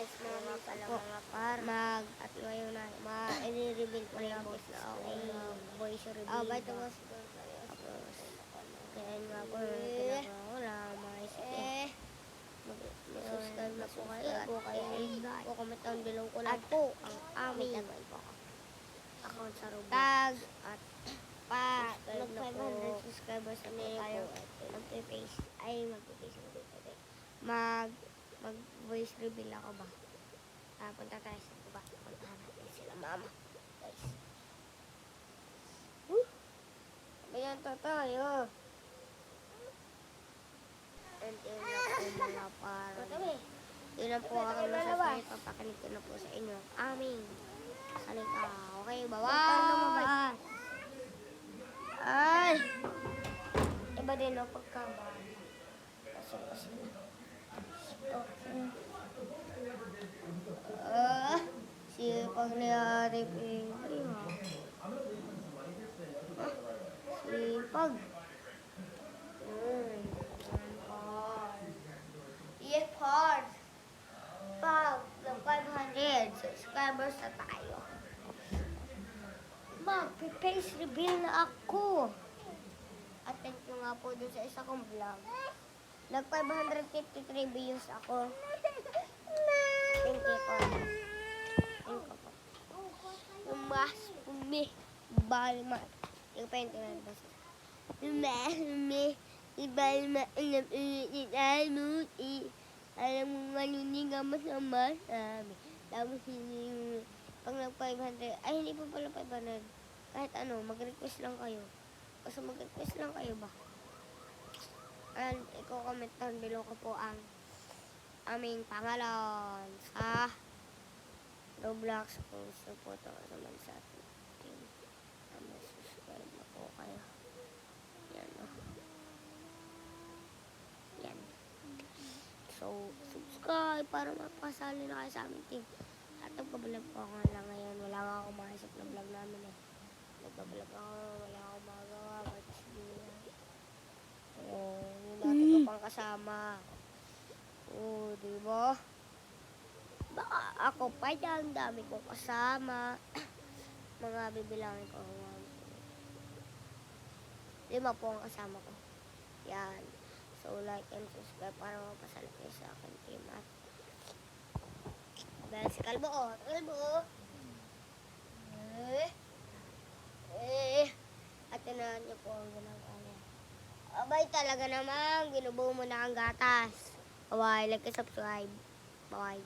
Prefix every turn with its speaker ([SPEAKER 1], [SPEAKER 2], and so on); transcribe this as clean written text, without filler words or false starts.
[SPEAKER 1] guys, mga pala mga par. At ngayon na, i-reveal ko na boss na ako. Voice reveal. By the way, tapos, kaya nga po, ginagawa ko na maisip eh. Mag-subscribe na po kayo at comment down below ko lang po ang aming account sa Roblox. Tag at mag-500 subscribers na po tayo. Mag-face mag-voice reveal ako ba? Punta tayo sa baba. Puntahan natin sila mama. Guys. Ayan to tayo. And yun na po mga parang. Yun na po ako masasabi. Papakinig ko na po sa inyo. Aming salita. Okay, bye-bye. Ay! Iba din ang pagkabahan. Kasi na. Sipag ni Ari Pinky, ha? Sipag. Yes, hard. Pag 500 subscribers na tayo, mag-face reveal na ako. At thank you nga po dun sa isa kong vlog. Nag-553 views ako. Thank you po. Thank you po. Yung mas pumi, balma. Yung paintingan ba siya? Yung mas pumi, ibalma, alam mo maluning ang masama sabi. Tapos yung pag nag-500, ay hindi pa pala 500. Kahit ano, mag-request lang kayo. Kasi mag-request lang kayo ba? And i-comment down below ko po ang aming pangalan sa Roblox. Kung support ako naman sa ating team. Subscribe na po kayo. Yan o. Yan. So, subscribe para mapasali na kayo sa aming team. At nagbablog po ako lang ngayon. Wala nga akong makisip na vlog namin eh. Nagbablog ako. Wala akong magawa. Yung dati ko pang kasama. Diba? Baka ako pa dyan. Dami kong kasama. Mga bibilangin ko. 5 po ang kasama ko. Yan. So, like and subscribe para mapasali kayo sa akin team. At dahil si Kalbo, Kalbo. At tinahan niyo po ang ginagawa niya. Abay talaga naman, ginubuo mo na ang gatas. Bye-bye, like and subscribe. Bye-bye.